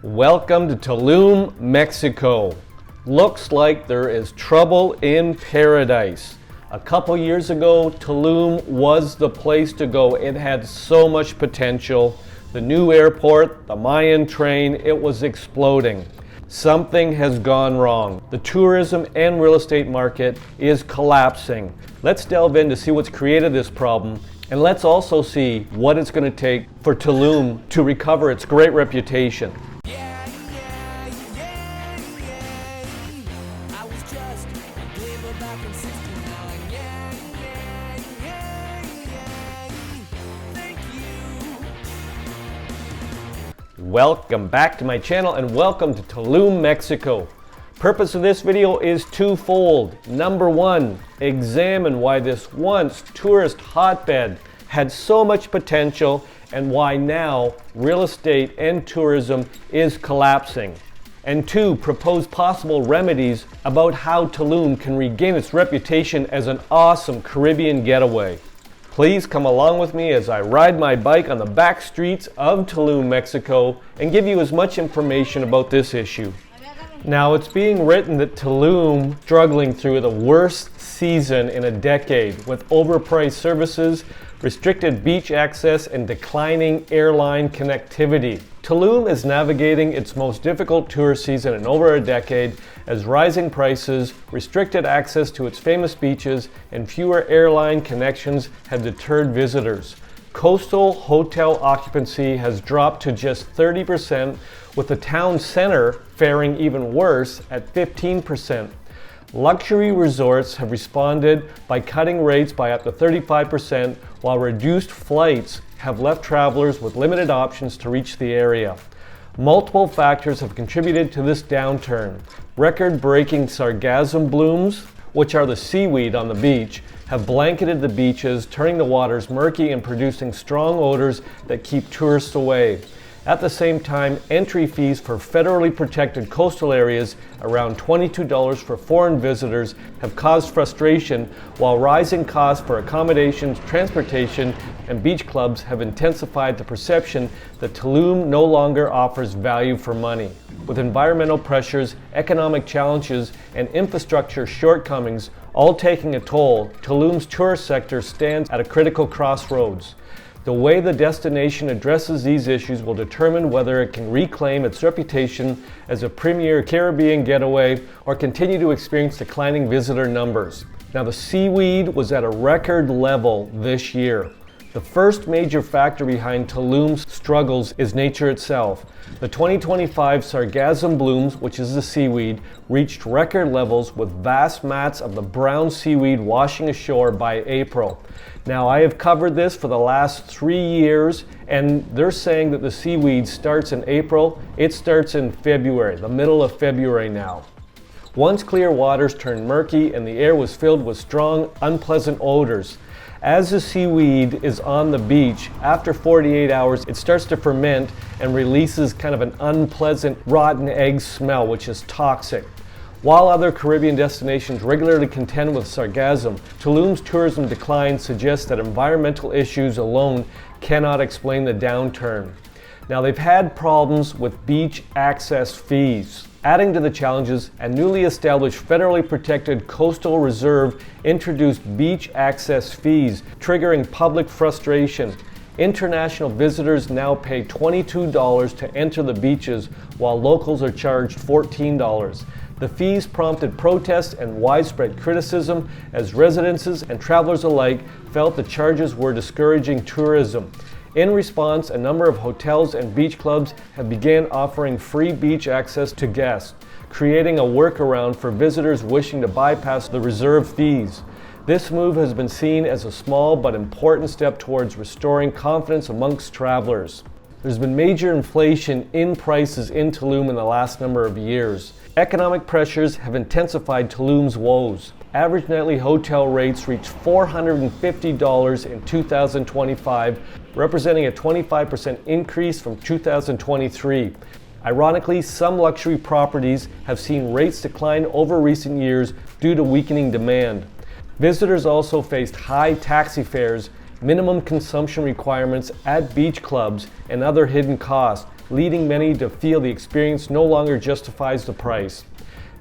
Welcome to Tulum, Mexico. Looks like there is trouble in paradise. A couple years ago, Tulum was the place to go. It had so much potential. The new airport, the Mayan Train, it was exploding. Something has gone wrong. The tourism and real estate market is collapsing. Let's delve in to see what's created this problem, and let's also see what it's going to take for Tulum to recover its great reputation. Welcome back to my channel and welcome to Tulum, Mexico. Purpose of this video is twofold. Number one, examine why this once tourist hotbed had so much potential and why now real estate and tourism is collapsing. And two, propose possible remedies about how Tulum can regain its reputation as an awesome Caribbean getaway. Please come along with me as I ride my bike on the back streets of Tulum, Mexico, and give you as much information about this issue. Now, it's being written that Tulum is struggling through the worst season in a decade, with overpriced services, restricted beach access, and declining airline connectivity. Tulum is navigating its most difficult tourist season in over a decade as rising prices, restricted access to its famous beaches, and fewer airline connections have deterred visitors. Coastal hotel occupancy has dropped to just 30%, with the town center faring even worse at 15%. Luxury resorts have responded by cutting rates by up to 35%, while reduced flights have left travelers with limited options to reach the area. Multiple factors have contributed to this downturn. Record-breaking sargassum blooms, which are the seaweed on the beach, have blanketed the beaches, turning the waters murky and producing strong odors that keep tourists away. At the same time, entry fees for federally protected coastal areas, around $22 for foreign visitors, have caused frustration, while rising costs for accommodations, transportation, and beach clubs have intensified the perception that Tulum no longer offers value for money. With environmental pressures, economic challenges, and infrastructure shortcomings all taking a toll, Tulum's tourist sector stands at a critical crossroads. The way the destination addresses these issues will determine whether it can reclaim its reputation as a premier Caribbean getaway or continue to experience declining visitor numbers. Now, the seaweed was at a record level this year. The first major factor behind Tulum's struggles is nature itself. The 2025 sargassum blooms, which is the seaweed, reached record levels with vast mats of the brown seaweed washing ashore by April. Now, I have covered this for the last 3 years, and they're saying that the seaweed starts in April. It starts in February, the middle of February now. Once clear waters turned murky and the air was filled with strong, unpleasant odors. As the seaweed is on the beach, after 48 hours, it starts to ferment and releases kind of an unpleasant rotten egg smell, which is toxic. While other Caribbean destinations regularly contend with sargassum, Tulum's tourism decline suggests that environmental issues alone cannot explain the downturn. Now, they've had problems with beach access fees. Adding to the challenges, a newly established federally protected coastal reserve introduced beach access fees, triggering public frustration. International visitors now pay $22 to enter the beaches, while locals are charged $14. The fees prompted protests and widespread criticism as residents and travelers alike felt the charges were discouraging tourism. In response, a number of hotels and beach clubs have begun offering free beach access to guests, creating a workaround for visitors wishing to bypass the reserve fees. This move has been seen as a small but important step towards restoring confidence amongst travelers. There's been major inflation in prices in Tulum in the last number of years. Economic pressures have intensified Tulum's woes. Average nightly hotel rates reached $450 in 2025, representing a 25% increase from 2023. Ironically, some luxury properties have seen rates decline over recent years due to weakening demand. Visitors also faced high taxi fares, minimum consumption requirements at beach clubs, and other hidden costs, leading many to feel the experience no longer justifies the price.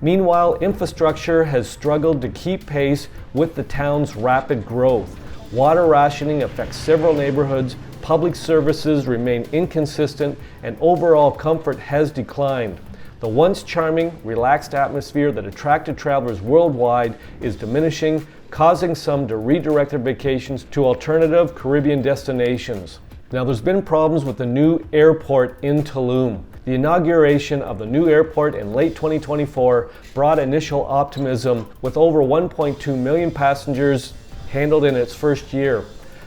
Meanwhile, infrastructure has struggled to keep pace with the town's rapid growth. Water rationing affects several neighborhoods, public services remain inconsistent, and overall comfort has declined. The once charming, relaxed atmosphere that attracted travelers worldwide is diminishing, causing some to redirect their vacations to alternative Caribbean destinations. Now, there's been problems with the new airport in Tulum. The inauguration of the new airport in late 2024 brought initial optimism, with over 1.2 million passengers handled in its first year.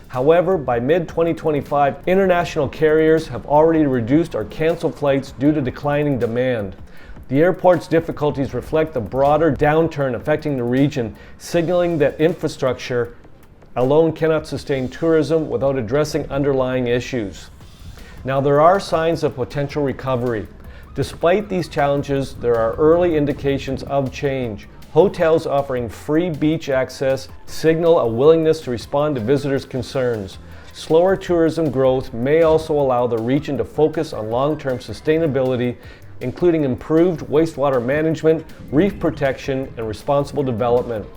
However, by mid-2025, international carriers have already reduced or canceled flights due to declining demand. The airport's difficulties reflect the broader downturn affecting the region, signaling that infrastructure alone cannot sustain tourism without addressing underlying issues. Now, there are signs of potential recovery. Despite these challenges, there are early indications of change. Hotels offering free beach access signal a willingness to respond to visitors' concerns. Slower tourism growth may also allow the region to focus on long-term sustainability, including improved wastewater management, reef protection, and responsible development.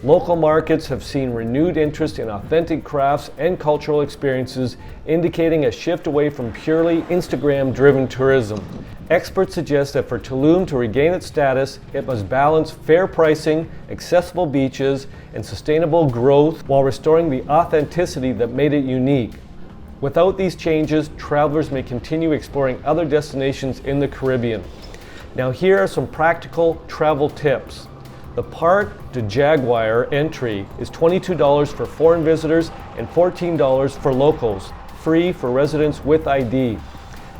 Local markets have seen renewed interest in authentic crafts and cultural experiences, indicating a shift away from purely Instagram-driven tourism. Experts suggest that for Tulum to regain its status, it must balance fair pricing, accessible beaches, and sustainable growth while restoring the authenticity that made it unique. Without these changes, travelers may continue exploring other destinations in the Caribbean. Now, here are some practical travel tips. The Parque de Jaguar entry is $22 for foreign visitors and $14 for locals, free for residents with ID.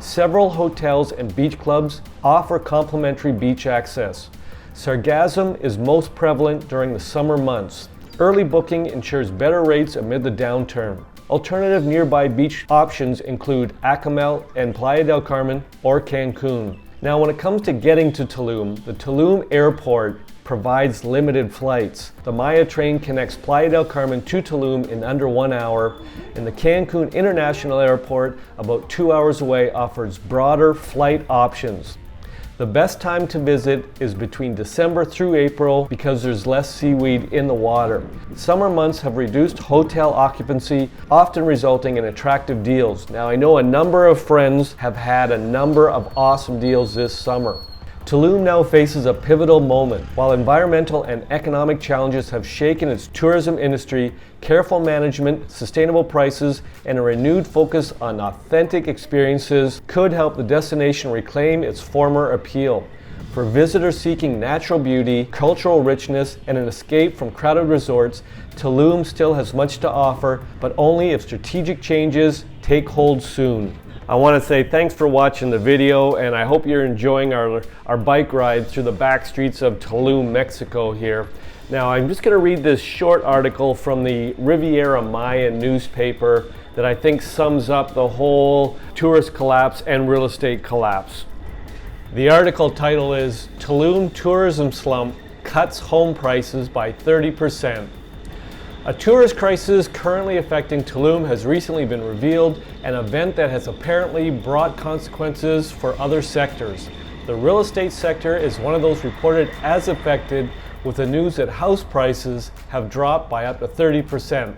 Several hotels and beach clubs offer complimentary beach access. Sargassum is most prevalent during the summer months. Early booking ensures better rates amid the downturn. Alternative nearby beach options include Acamel and Playa del Carmen or Cancun. Now, when it comes to getting to Tulum, the Tulum airport provides limited flights. The Mayan Train connects Playa del Carmen to Tulum in under 1 hour, and the Cancun International Airport, about 2 hours away, offers broader flight options. The best time to visit is between December through April because there's less seaweed in the water. Summer months have reduced hotel occupancy, often resulting in attractive deals. Now, I know a number of friends have had a number of awesome deals this summer. Tulum now faces a pivotal moment. While environmental and economic challenges have shaken its tourism industry, careful management, sustainable prices, and a renewed focus on authentic experiences could help the destination reclaim its former appeal. For visitors seeking natural beauty, cultural richness, and an escape from crowded resorts, Tulum still has much to offer, but only if strategic changes take hold soon. I want to say thanks for watching the video, and I hope you're enjoying our bike ride through the back streets of Tulum, Mexico here. Now, I'm just going to read this short article from the Riviera Maya newspaper that I think sums up the whole tourist collapse and real estate collapse. The article title is "Tulum Tourism Slump Cuts Home Prices by 30%. A tourist crisis currently affecting Tulum has recently been revealed, an event that has apparently brought consequences for other sectors. The real estate sector is one of those reported as affected, with the news that house prices have dropped by up to 30%.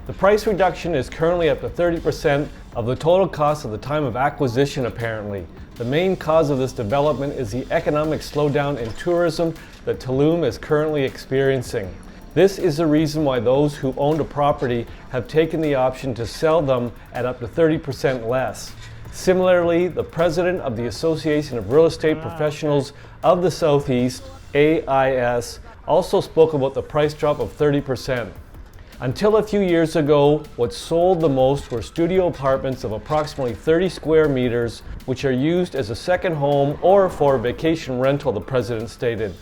The price reduction is currently up to 30% of the total cost at the time of acquisition, apparently. The main cause of this development is the economic slowdown in tourism that Tulum is currently experiencing. This is the reason why those who owned a property have taken the option to sell them at up to 30% less. Similarly, the president of the Association of Real Estate Professionals of the Southeast, AIS, also spoke about the price drop of 30%. Until a few years ago, what sold the most were studio apartments of approximately 30 square meters, which are used as a second home or for vacation rental, the president stated.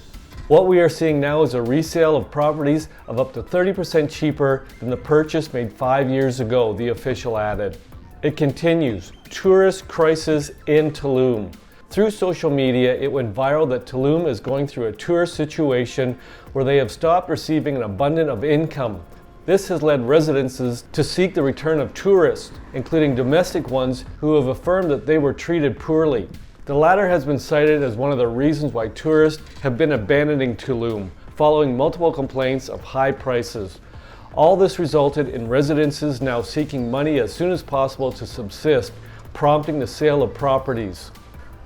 What we are seeing now is a resale of properties of up to 30% cheaper than the purchase made 5 years ago, the official added. It continues, tourist crisis in Tulum. Through social media, it went viral that Tulum is going through a tourist situation where they have stopped receiving an abundance of income. This has led residences to seek the return of tourists, including domestic ones who have affirmed that they were treated poorly. The latter has been cited as one of the reasons why tourists have been abandoning Tulum, following multiple complaints of high prices. All this resulted in residences now seeking money as soon as possible to subsist, prompting the sale of properties.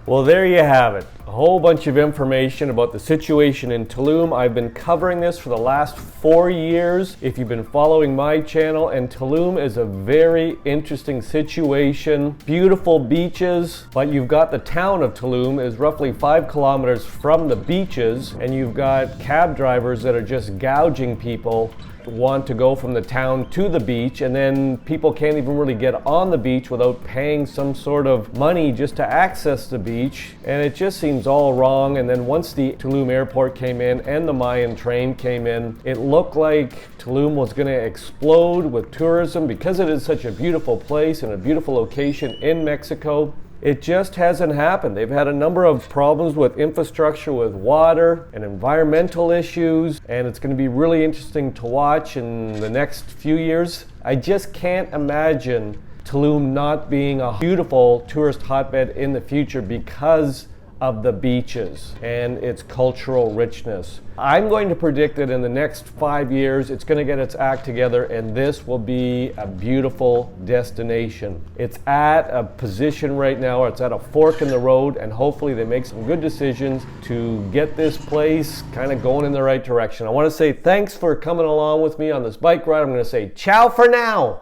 Well, there you have it. A whole bunch of information about the situation in Tulum. I've been covering this for the last 4 years, if you've been following my channel, and Tulum is a very interesting situation. Beautiful beaches, but you've got the town of Tulum is roughly 5 kilometers from the beaches, and you've got cab drivers that are just gouging people want to go from the town to the beach, and then people can't even really get on the beach without paying some sort of money just to access the beach, and it just seems all wrong. And then once the Tulum airport came in and the Mayan Train came in, it looked like Tulum was going to explode with tourism because it is such a beautiful place and a beautiful location in Mexico. It just hasn't happened. They've had a number of problems with infrastructure, with water and environmental issues, and it's going to be really interesting to watch in the next few years. I just can't imagine Tulum not being a beautiful tourist hotbed in the future because of the beaches and its cultural richness. I'm going to predict that in the next 5 years it's going to get its act together and this will be a beautiful destination. It's at a position right now, or it's at a fork in the road, and hopefully they make some good decisions to get this place kind of going in the right direction. I want to say thanks for coming along with me on this bike ride. I'm going to say ciao for now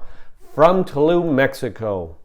from Tulum, Mexico.